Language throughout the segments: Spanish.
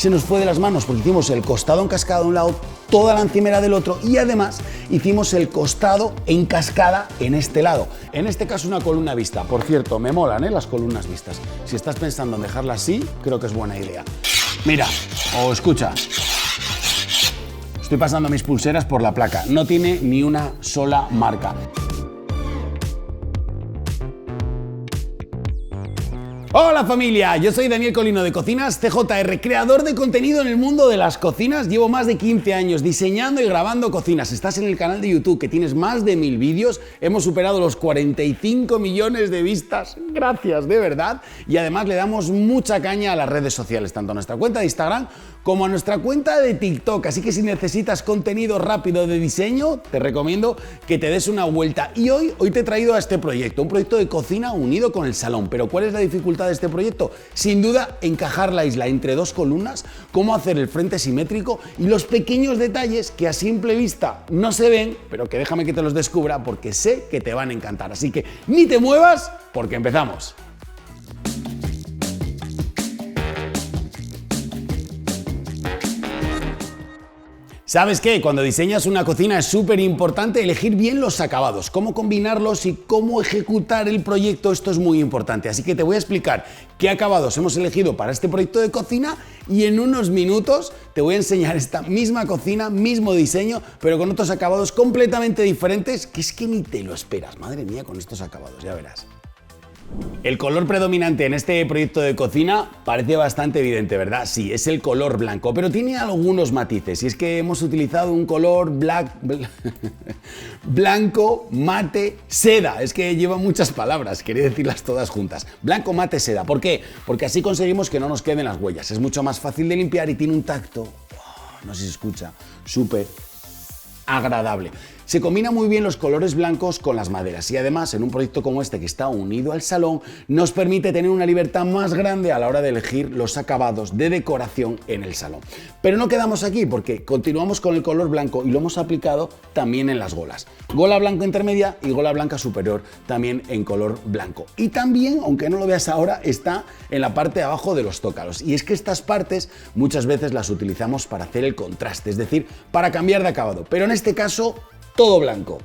se nos fue de las manos porque hicimos el costado en cascada de un lado, toda la encimera del otro y además hicimos el costado en cascada en este lado. En este caso una columna vista. Por cierto, me molan las columnas vistas. Si estás pensando en dejarla así, creo que es buena idea. Mira, o escucha. Estoy pasando mis pulseras por la placa. No tiene ni una sola marca. Hola familia, yo soy Daniel Colino de Cocinas CJR, creador de contenido en el mundo de las cocinas. Llevo más de 15 años diseñando y grabando cocinas. Estás en el canal de YouTube que tienes más de 1000 vídeos. Hemos superado los 45 millones de vistas. Gracias, de verdad. Y además le damos mucha caña a las redes sociales, tanto a nuestra cuenta de Instagram como a nuestra cuenta de TikTok. Así que si necesitas contenido rápido de diseño, te recomiendo que te des una vuelta. Y hoy te he traído a este proyecto, un proyecto de cocina unido con el salón. Pero ¿cuál es la dificultad de este proyecto? Sin duda, encajar la isla entre dos columnas, cómo hacer el frente simétrico y los pequeños detalles que a simple vista no se ven, pero que déjame que te los descubra porque sé que te van a encantar. Así que ni te muevas porque empezamos. ¿Sabes qué? Cuando diseñas una cocina es súper importante elegir bien los acabados, cómo combinarlos y cómo ejecutar el proyecto. Esto es muy importante, así que te voy a explicar qué acabados hemos elegido para este proyecto de cocina y en unos minutos te voy a enseñar esta misma cocina, mismo diseño, pero con otros acabados completamente diferentes que es que ni te lo esperas. Madre mía, con estos acabados, ya verás. El color predominante en este proyecto de cocina parece bastante evidente, ¿verdad? Sí, es el color blanco, pero tiene algunos matices y es que hemos utilizado un color blanco, mate, seda. Es que lleva muchas palabras, quería decirlas todas juntas. Blanco, mate, seda. ¿Por qué? Porque así conseguimos que no nos queden las huellas. Es mucho más fácil de limpiar y tiene un tacto, no sé si se escucha, súper agradable. Se combinan muy bien los colores blancos con las maderas y además en un proyecto como este que está unido al salón nos permite tener una libertad más grande a la hora de elegir los acabados de decoración en el salón. Pero no quedamos aquí porque continuamos con el color blanco y lo hemos aplicado también en las golas. Gola blanca intermedia y gola blanca superior también en color blanco. Y también, aunque no lo veas ahora, está en la parte de abajo de los zócalos. Y es que estas partes muchas veces las utilizamos para hacer el contraste, es decir, para cambiar de acabado. Pero en este caso, todo blanco.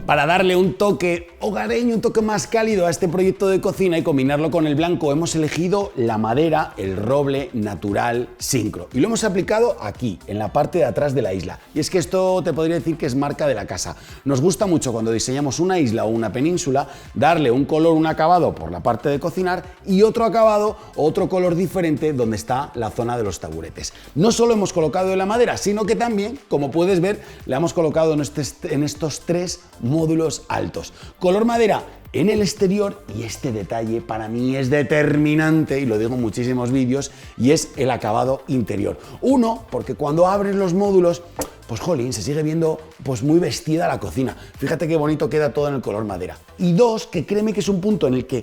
Para darle un toque hogareño, un toque más cálido a este proyecto de cocina y combinarlo con el blanco, hemos elegido la madera, el roble natural Syncro. Y lo hemos aplicado aquí, en la parte de atrás de la isla. Y es que esto te podría decir que es marca de la casa. Nos gusta mucho cuando diseñamos una isla o una península, darle un color, un acabado por la parte de cocinar y otro acabado, otro color diferente donde está la zona de los taburetes. No solo hemos colocado en la madera, sino que también, como puedes ver, le hemos colocado en estos tres módulos altos. Color madera en el exterior y este detalle para mí es determinante y lo digo en muchísimos vídeos y es el acabado interior. Uno, porque cuando abres los módulos, pues jolín, se sigue viendo pues muy vestida la cocina. Fíjate qué bonito queda todo en el color madera. Y dos, que créeme que es un punto en el que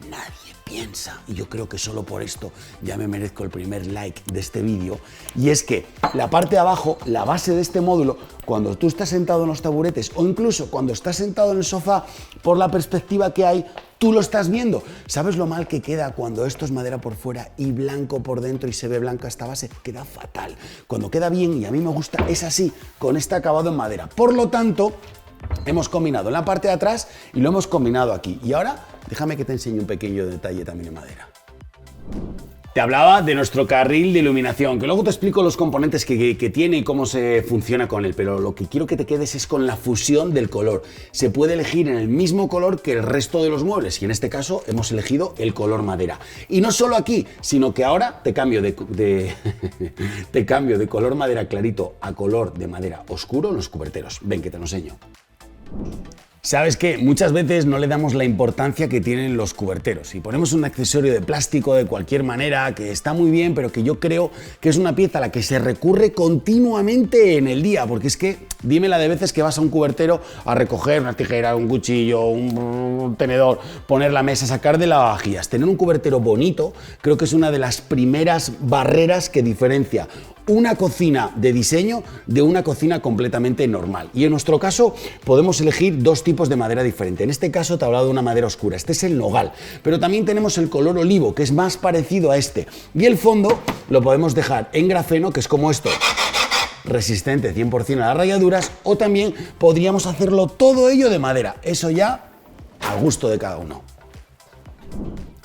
nadie piensa, y yo creo que solo por esto ya me merezco el primer like de este vídeo, y es que la parte de abajo, la base de este módulo, cuando tú estás sentado en los taburetes o incluso cuando estás sentado en el sofá, por la perspectiva que hay, tú lo estás viendo. ¿Sabes lo mal que queda cuando esto es madera por fuera y blanco por dentro y se ve blanca esta base? Queda fatal. Cuando queda bien, y a mí me gusta, es así, con este acabado en madera. Por lo tanto, hemos combinado en la parte de atrás y lo hemos combinado aquí. Y ahora, déjame que te enseñe un pequeño detalle también en madera. Te hablaba de nuestro carril de iluminación, que luego te explico los componentes que tiene y cómo se funciona con él, pero lo que quiero que te quedes es con la fusión del color. Se puede elegir en el mismo color que el resto de los muebles y en este caso hemos elegido el color madera. Y no solo aquí, sino que ahora te cambio te cambio de color madera clarito a color de madera oscuro en los cuberteros. Ven que te lo enseño. ¿Sabes qué? Muchas veces no le damos la importancia que tienen los cuberteros y ponemos un accesorio de plástico de cualquier manera que está muy bien, pero que yo creo que es una pieza a la que se recurre continuamente en el día, porque es que dime la de veces que vas a un cubertero a recoger una tijera, un cuchillo, un tenedor, poner la mesa, sacar de lavavajillas. Tener un cubertero bonito creo que es una de las primeras barreras que diferencia una cocina de diseño de una cocina completamente normal. Y en nuestro caso podemos elegir dos tipos de madera diferente. En este caso te he hablado de una madera oscura, este es el nogal, pero también tenemos el color olivo, que es más parecido a este. Y el fondo lo podemos dejar en grafeno, que es como esto, resistente 100% a las rayaduras, o también podríamos hacerlo todo ello de madera. Eso ya al gusto de cada uno.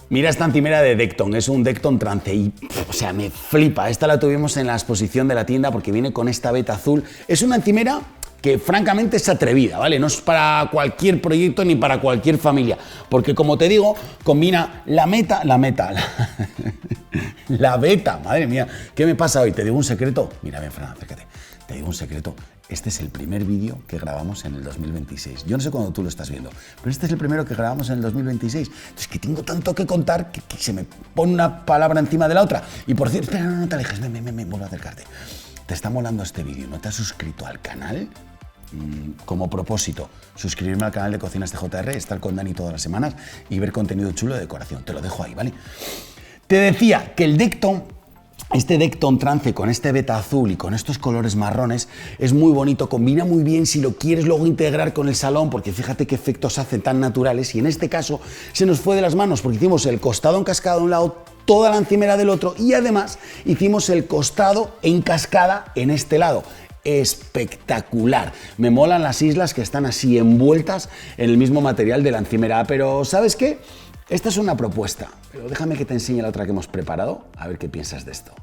Mira esta encimera de Dekton, es un Dekton Trance y, o sea, me flipa. Esta la tuvimos en la exposición de la tienda porque viene con esta veta azul. Es una encimera que francamente es atrevida, ¿vale? No es para cualquier proyecto ni para cualquier familia, porque como te digo, combina la veta, madre mía, ¿qué me pasa hoy? Te digo un secreto, mira, ven, Fran, acércate, te digo un secreto, este es el primer vídeo que grabamos en el 2026, yo no sé cuándo tú lo estás viendo, pero este es el primero que grabamos en el 2026, entonces que tengo tanto que contar que se me pone una palabra encima de la otra, y por cierto, espera, no te alejes, ven, vuelve a acercarte, ¿te está molando este vídeo? ¿No te has suscrito al canal? Como propósito, suscribirme al canal de Cocinas TJR, estar con Dani todas las semanas y ver contenido chulo de decoración. Te lo dejo ahí, ¿vale? Te decía que el Dekton, este Dekton Trance con este beta azul y con estos colores marrones es muy bonito, combina muy bien si lo quieres luego integrar con el salón, porque fíjate qué efectos hacen tan naturales, y en este caso se nos fue de las manos porque hicimos el costado en cascada de un lado, toda la encimera del otro, y además hicimos el costado en cascada en este lado. Espectacular. Me molan las islas que están así envueltas en el mismo material de la encimera, pero ¿sabes qué? Esta es una propuesta, pero déjame que te enseñe la otra que hemos preparado, a ver qué piensas de esto.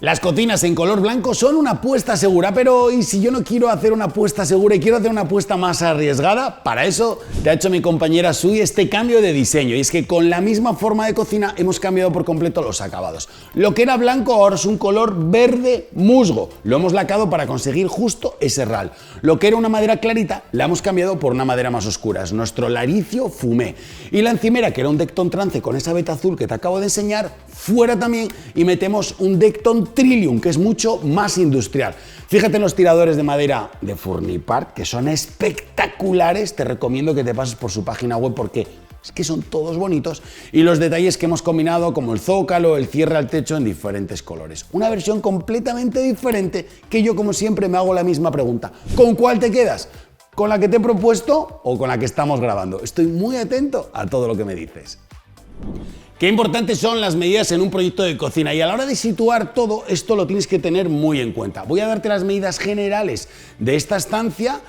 Las cocinas en color blanco son una apuesta segura, pero ¿y si yo no quiero hacer una apuesta segura y quiero hacer una apuesta más arriesgada? Para eso te ha hecho mi compañera Sui este cambio de diseño, y es que con la misma forma de cocina hemos cambiado por completo los acabados. Lo que era blanco ahora es un color verde musgo, lo hemos lacado para conseguir justo ese RAL. Lo que era una madera clarita la hemos cambiado por una madera más oscura, es nuestro laricio fumé. Y la encimera, que era un Dekton Trance con esa veta azul que te acabo de enseñar, fuera también, y metemos un Dekton Trillium, que es mucho más industrial. Fíjate en los tiradores de madera de Furnipart, que son espectaculares. Te recomiendo que te pases por su página web porque es que son todos bonitos. Y los detalles que hemos combinado, como el zócalo, el cierre al techo en diferentes colores. Una versión completamente diferente que yo, como siempre, me hago la misma pregunta. ¿Con cuál te quedas? ¿Con la que te he propuesto o con la que estamos grabando? Estoy muy atento a todo lo que me dices. Qué importantes son las medidas en un proyecto de cocina, y a la hora de situar todo esto lo tienes que tener muy en cuenta. Voy a darte las medidas generales de esta estancia,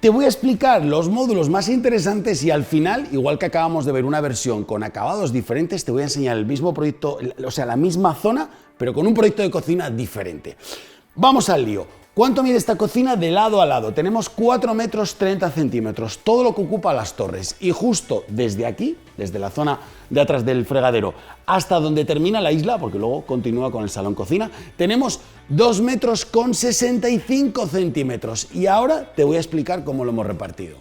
te voy a explicar los módulos más interesantes y al final, igual que acabamos de ver una versión con acabados diferentes, te voy a enseñar el mismo proyecto, o sea, la misma zona, pero con un proyecto de cocina diferente. Vamos al lío. ¿Cuánto mide esta cocina de lado a lado? Tenemos 4 metros 30 centímetros, todo lo que ocupa las torres, y justo desde aquí, desde la zona de atrás del fregadero hasta donde termina la isla, porque luego continúa con el salón cocina, tenemos 2 metros con 65 centímetros, y ahora te voy a explicar cómo lo hemos repartido.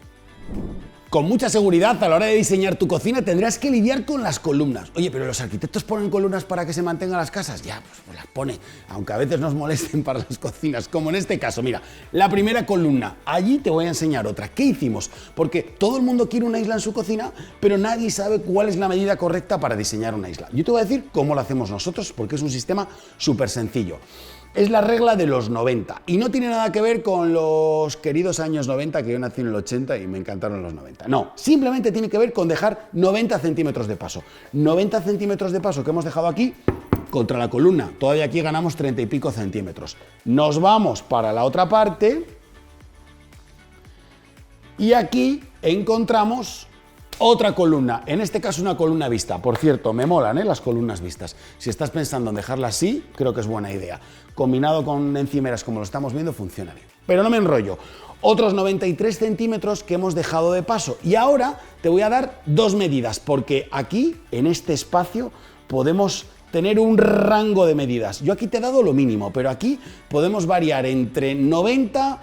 Con mucha seguridad, a la hora de diseñar tu cocina tendrás que lidiar con las columnas. Oye, pero ¿los arquitectos ponen columnas para que se mantengan las casas? Ya, pues las pone, aunque a veces nos molesten para las cocinas, como en este caso. Mira, la primera columna, allí te voy a enseñar otra. ¿Qué hicimos? Porque todo el mundo quiere una isla en su cocina, pero nadie sabe cuál es la medida correcta para diseñar una isla. Yo te voy a decir cómo lo hacemos nosotros, porque es un sistema súper sencillo. Es la regla de los 90 y no tiene nada que ver con los queridos años 90, que yo nací en el 80 y me encantaron los 90. No, simplemente tiene que ver con dejar 90 centímetros de paso. 90 centímetros de paso que hemos dejado aquí contra la columna. Todavía aquí ganamos 30 y pico centímetros. Nos vamos para la otra parte y aquí encontramos otra columna, en este caso una columna vista. Por cierto, me molan las columnas vistas. Si estás pensando en dejarla así, creo que es buena idea. Combinado con encimeras como lo estamos viendo, funciona bien. Pero no me enrollo. Otros 93 centímetros que hemos dejado de paso. Y ahora te voy a dar dos medidas, porque aquí, en este espacio, podemos tener un rango de medidas. Yo aquí te he dado lo mínimo, pero aquí podemos variar entre 90...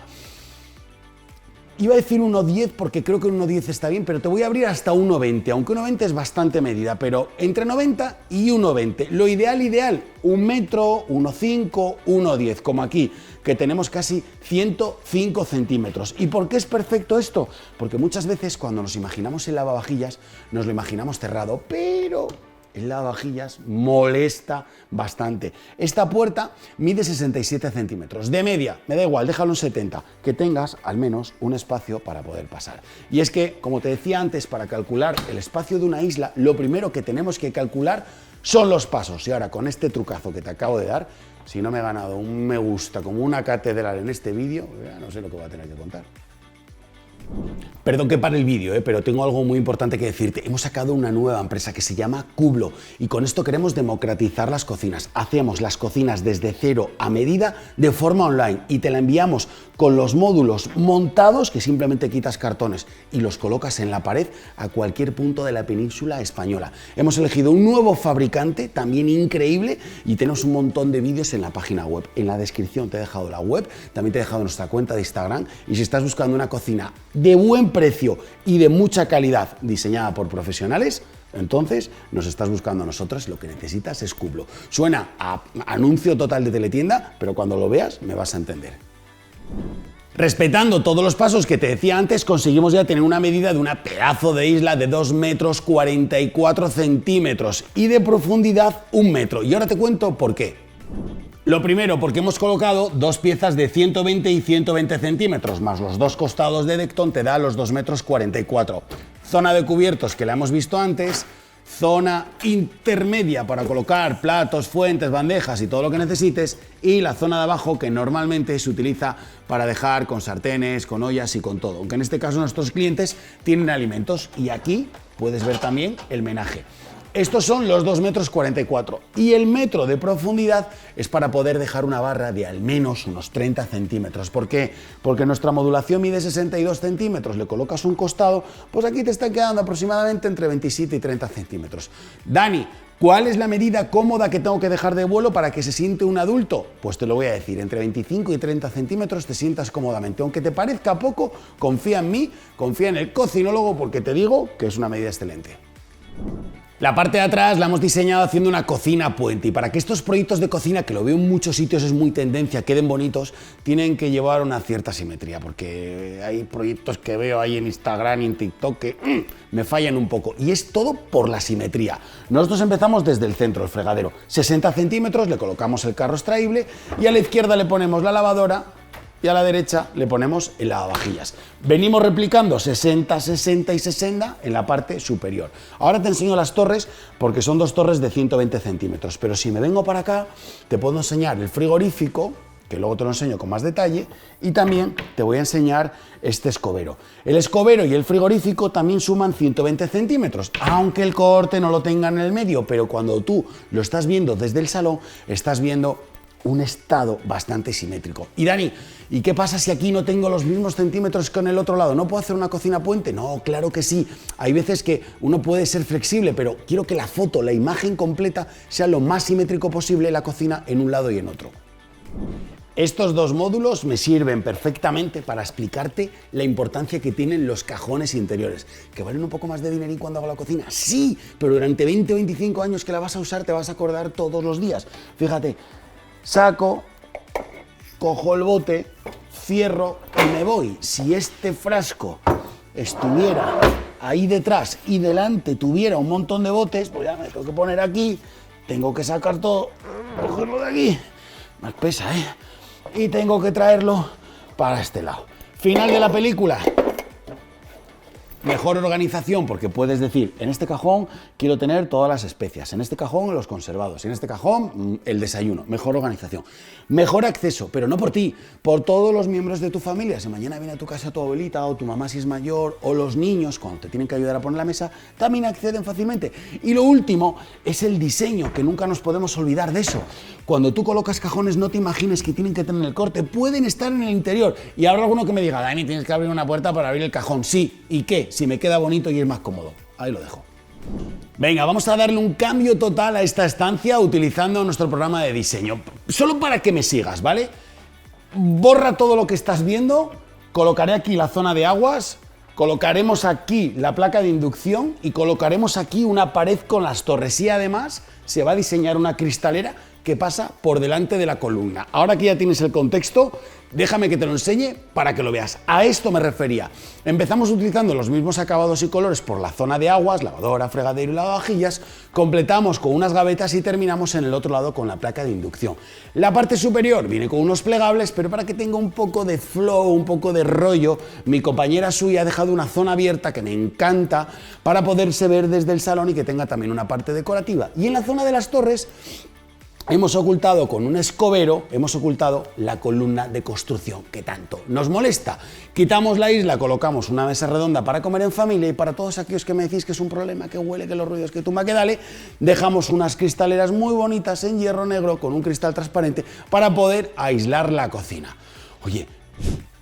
Iba a decir 1,10 porque creo que 1,10 está bien, pero te voy a abrir hasta 1,20, aunque 1,20 es bastante medida, pero entre 90 y 1,20. Lo ideal, 1 metro, 1,5, 1,10, como aquí, que tenemos casi 105 centímetros. ¿Y por qué es perfecto esto? Porque muchas veces cuando nos imaginamos el lavavajillas, nos lo imaginamos cerrado, pero el lavavajillas molesta bastante. Esta puerta mide 67 centímetros. De media, me da igual, déjalo en 70, que tengas al menos un espacio para poder pasar. Y es que, como te decía antes, para calcular el espacio de una isla, lo primero que tenemos que calcular son los pasos. Y ahora, con este trucazo que te acabo de dar, si no me he ganado un me gusta como una catedral en este vídeo, ya no sé lo que voy a tener que contar. Perdón que pare el vídeo, pero tengo algo muy importante que decirte. Hemos sacado una nueva empresa que se llama Kublo y con esto queremos democratizar las cocinas. Hacemos las cocinas desde cero a medida de forma online y te la enviamos con los módulos montados que simplemente quitas cartones y los colocas en la pared a cualquier punto de la península española. Hemos elegido un nuevo fabricante también increíble y tenemos un montón de vídeos en la página web. En la descripción te he dejado la web, también te he dejado nuestra cuenta de Instagram y si estás buscando una cocina de buen precio y de mucha calidad diseñada por profesionales, entonces nos estás buscando a nosotros, lo que necesitas es Kublo. Suena a anuncio total de teletienda, pero cuando lo veas me vas a entender. Respetando todos los pasos que te decía antes, conseguimos ya tener una medida de una pedazo de isla de 2 metros 44 centímetros y de profundidad 1 metro. Y ahora te cuento por qué. Lo primero, porque hemos colocado dos piezas de 120 y 120 centímetros, más los dos costados de Decton te da los 2 metros 44. Zona de cubiertos que la hemos visto antes, zona intermedia para colocar platos, fuentes, bandejas y todo lo que necesites, y la zona de abajo que normalmente se utiliza para dejar con sartenes, con ollas y con todo. Aunque en este caso nuestros clientes tienen alimentos y aquí puedes ver también el menaje. Estos son los 2 metros 44 y el metro de profundidad es para poder dejar una barra de al menos unos 30 centímetros. ¿Por qué? Porque nuestra modulación mide 62 centímetros, le colocas un costado, pues aquí te está quedando aproximadamente entre 27 y 30 centímetros. Dani, ¿cuál es la medida cómoda que tengo que dejar de vuelo para que se siente un adulto? Pues te lo voy a decir, entre 25 y 30 centímetros te sientas cómodamente. Aunque te parezca poco, confía en mí, confía en el cocinólogo porque te digo que es una medida excelente. La parte de atrás la hemos diseñado haciendo una cocina puente y para que estos proyectos de cocina, que lo veo en muchos sitios, es muy tendencia, queden bonitos, tienen que llevar una cierta simetría porque hay proyectos que veo ahí en Instagram y en TikTok que me fallan un poco y es todo por la simetría. Nosotros empezamos desde el centro, el fregadero, 60 centímetros, le colocamos el carro extraíble y a la izquierda le ponemos la lavadora y a la derecha le ponemos el lavavajillas. Venimos replicando 60, 60 y 60 en la parte superior. Ahora te enseño las torres porque son dos torres de 120 centímetros, pero si me vengo para acá te puedo enseñar el frigorífico, que luego te lo enseño con más detalle, y también te voy a enseñar este escobero. El escobero y el frigorífico también suman 120 centímetros, aunque el corte no lo tenga en el medio, pero cuando tú lo estás viendo desde el salón, estás viendo un estado bastante simétrico. Y Dani, ¿y qué pasa si aquí no tengo los mismos centímetros que en el otro lado? ¿No puedo hacer una cocina puente? No, claro que sí. Hay veces que uno puede ser flexible, pero quiero que la foto, la imagen completa, sea lo más simétrico posible la cocina en un lado y en otro. Estos dos módulos me sirven perfectamente para explicarte la importancia que tienen los cajones interiores. ¿Que valen un poco más de dinerín cuando hago la cocina? Sí, pero durante 20 o 25 años que la vas a usar te vas a acordar todos los días. Fíjate, saco, cojo el bote, cierro y me voy. Si este frasco estuviera ahí detrás y delante tuviera un montón de botes, pues ya me tengo que poner aquí, tengo que sacar todo, cogerlo de aquí, más pesa, y tengo que traerlo para este lado. Final de la película. Mejor organización, porque puedes decir, en este cajón quiero tener todas las especias, en este cajón los conservados, en este cajón el desayuno. Mejor organización. Mejor acceso, pero no por ti, por todos los miembros de tu familia. Si mañana viene a tu casa tu abuelita o tu mamá si es mayor, o los niños, cuando te tienen que ayudar a poner la mesa, también acceden fácilmente. Y lo último es el diseño, que nunca nos podemos olvidar de eso. Cuando tú colocas cajones, no te imagines que tienen que tener el corte, pueden estar en el interior. Y habrá alguno que me diga, Dani, tienes que abrir una puerta para abrir el cajón. Sí, ¿y qué? Si me queda bonito y es más cómodo. Ahí lo dejo. Venga, vamos a darle un cambio total a esta estancia utilizando nuestro programa de diseño. Solo para que me sigas, ¿vale? Borra todo lo que estás viendo, colocaré aquí la zona de aguas, colocaremos aquí la placa de inducción y colocaremos aquí una pared con las torres. Y además se va a diseñar una cristalera que pasa por delante de la columna. Ahora que ya tienes el contexto, Déjame que te lo enseñe para que lo veas. A esto me refería. Empezamos utilizando los mismos acabados y colores por la zona de aguas, lavadora, fregadero y lavavajillas, completamos con unas gavetas y terminamos en el otro lado con la placa de inducción. La parte superior viene con unos plegables, pero para que tenga un poco de flow, un poco de rollo, mi compañera Sui ha dejado una zona abierta que me encanta para poderse ver desde el salón y que tenga también una parte decorativa. Y en la zona de las torres hemos ocultado con un escobero, hemos ocultado la columna de construcción que tanto nos molesta. Quitamos la isla, colocamos una mesa redonda para comer en familia y para todos aquellos que me decís que es un problema, que huele, que los ruidos, que tumba, que dale, dejamos unas cristaleras muy bonitas en hierro negro con un cristal transparente para poder aislar la cocina. Oye,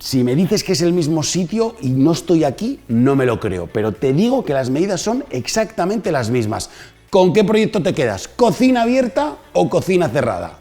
si me dices que es el mismo sitio y no estoy aquí, no me lo creo, pero te digo que las medidas son exactamente las mismas. ¿Con qué proyecto te quedas? ¿Cocina abierta o cocina cerrada?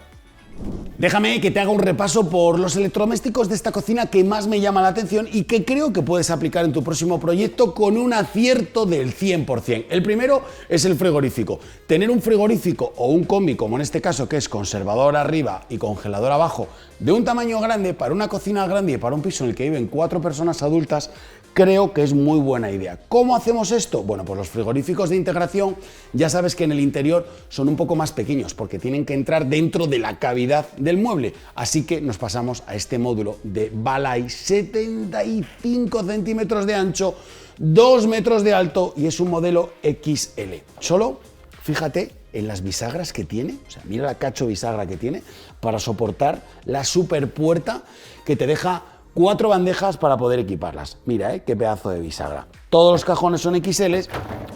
Déjame que te haga un repaso por los electrodomésticos de esta cocina que más me llama la atención y que creo que puedes aplicar en tu próximo proyecto con un acierto del 100%. El primero es el frigorífico. Tener un frigorífico o un combi, como en este caso que es conservador arriba y congelador abajo, de un tamaño grande para una cocina grande y para un piso en el que viven 4 personas adultas, creo que es muy buena idea. ¿Cómo hacemos esto? Bueno, pues los frigoríficos de integración ya sabes que en el interior son un poco más pequeños porque tienen que entrar dentro de la cavidad del mueble. Así que nos pasamos a este módulo de Balay, 75 centímetros de ancho, 2 metros de alto y es un modelo XL. Solo fíjate en las bisagras que tiene, o sea, mira la cacho bisagra que tiene para soportar la superpuerta que te deja 4 bandejas para poder equiparlas. Mira, qué pedazo de bisagra. Todos los cajones son XL,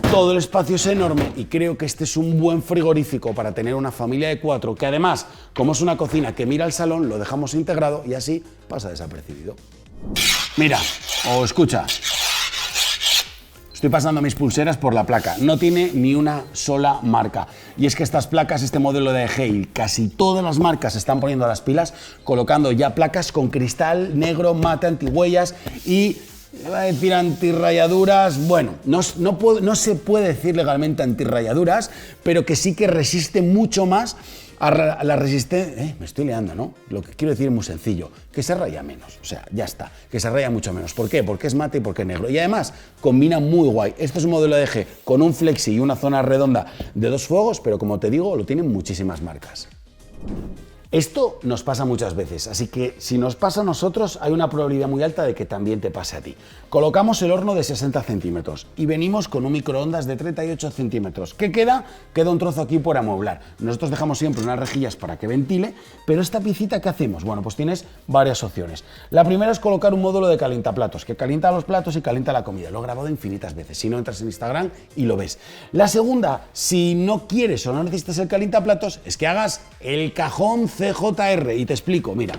todo el espacio es enorme y creo que este es un buen frigorífico para tener una familia de 4, que además, como es una cocina que mira al salón, lo dejamos integrado y así pasa desapercibido. Mira, o escucha. Estoy pasando mis pulseras por la placa, no tiene ni una sola marca. Y es que estas placas, este modelo de EG y casi todas las marcas se están poniendo a las pilas, colocando ya placas con cristal negro, mate, antihuellas y, iba a decir antirrayaduras, bueno, no se puede decir legalmente antirrayaduras, pero que sí que resiste mucho más a la resistencia. Me estoy liando, ¿no? Lo que quiero decir es muy sencillo, que se raya menos, o sea, ya está, que se raya mucho menos. ¿Por qué? Porque es mate y porque es negro. Y además, combina muy guay. Este es un modelo de eje con un flexi y una zona redonda de 2 fuegos, pero como te digo, lo tienen muchísimas marcas. Esto nos pasa muchas veces, así que si nos pasa a nosotros hay una probabilidad muy alta de que también te pase a ti. Colocamos el horno de 60 centímetros y venimos con un microondas de 38 centímetros. ¿Qué queda? Queda un trozo aquí por amoblar. Nosotros dejamos siempre unas rejillas para que ventile, pero esta piecita ¿qué hacemos? Bueno, pues tienes varias opciones. La primera es colocar un módulo de calientaplatos, que calienta los platos y calienta la comida. Lo he grabado infinitas veces, si no entras en Instagram y lo ves. La segunda, si no quieres o no necesitas el calientaplatos, es que hagas el cajón CJR y te explico, mira,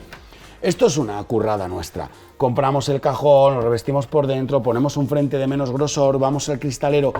esto es una currada nuestra. Compramos el cajón, lo revestimos por dentro, ponemos un frente de menos grosor, vamos al cristalero,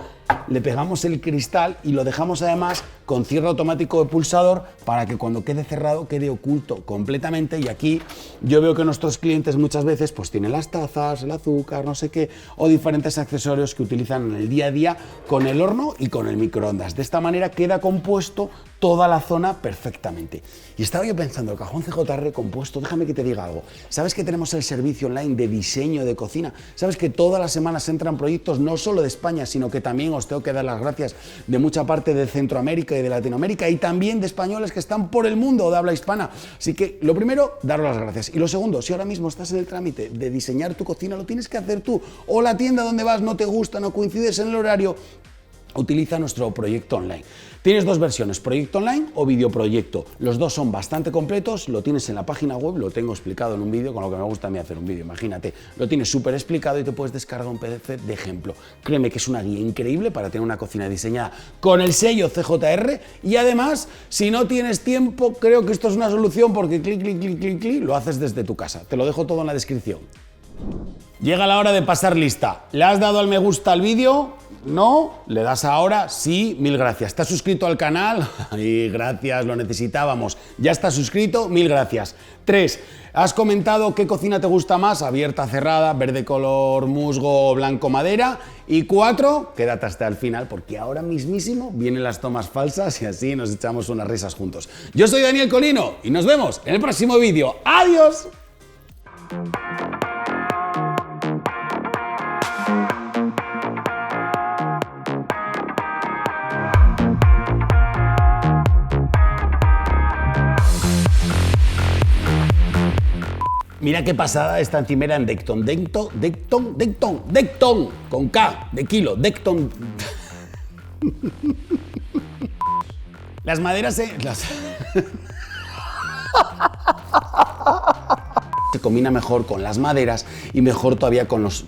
le pegamos el cristal y lo dejamos además con cierre automático de pulsador para que cuando quede cerrado quede oculto completamente. Y aquí yo veo que nuestros clientes muchas veces pues tienen las tazas, el azúcar, no sé qué, o diferentes accesorios que utilizan en el día a día con el horno y con el microondas. De esta manera queda compuesto toda la zona perfectamente. Y estaba yo pensando, el cajón CJR compuesto, déjame que te diga algo. ¿Sabes que tenemos el servicio online de diseño de cocina? ¿Sabes que todas las semanas entran proyectos no solo de España, sino que también os tengo que dar las gracias de mucha parte de Centroamérica y de Latinoamérica y también de españoles que están por el mundo de habla hispana? Así que lo primero, daros las gracias. Y lo segundo, si ahora mismo estás en el trámite de diseñar tu cocina, lo tienes que hacer tú. O la tienda donde vas no te gusta, no coincides en el horario, utiliza nuestro proyecto online. Tienes 2 versiones, proyecto online o videoproyecto. Los 2 son bastante completos, lo tienes en la página web, lo tengo explicado en un vídeo, con lo que me gusta a mí hacer un vídeo, imagínate. Lo tienes súper explicado y te puedes descargar un PDF de ejemplo. Créeme que es una guía increíble para tener una cocina diseñada con el sello CJR y además, si no tienes tiempo, creo que esto es una solución porque clic, clic, clic, clic, clic, lo haces desde tu casa. Te lo dejo todo en la descripción. Llega la hora de pasar lista. ¿Le has dado al me gusta al vídeo? ¿No? ¿Le das ahora? Sí, mil gracias. ¿Estás suscrito al canal? Y gracias, lo necesitábamos. ¿Ya estás suscrito? Mil gracias. 3. ¿Has comentado qué cocina te gusta más? Abierta, cerrada, verde color musgo, blanco madera. Y 4. Quédate hasta el final porque ahora mismísimo vienen las tomas falsas y así nos echamos unas risas juntos. Yo soy Daniel Colino y nos vemos en el próximo vídeo. ¡Adiós! Mira qué pasada esta encimera en Decton. Decton, con K, de kilo, Decton. Las maderas se combina mejor con las maderas y mejor todavía con los...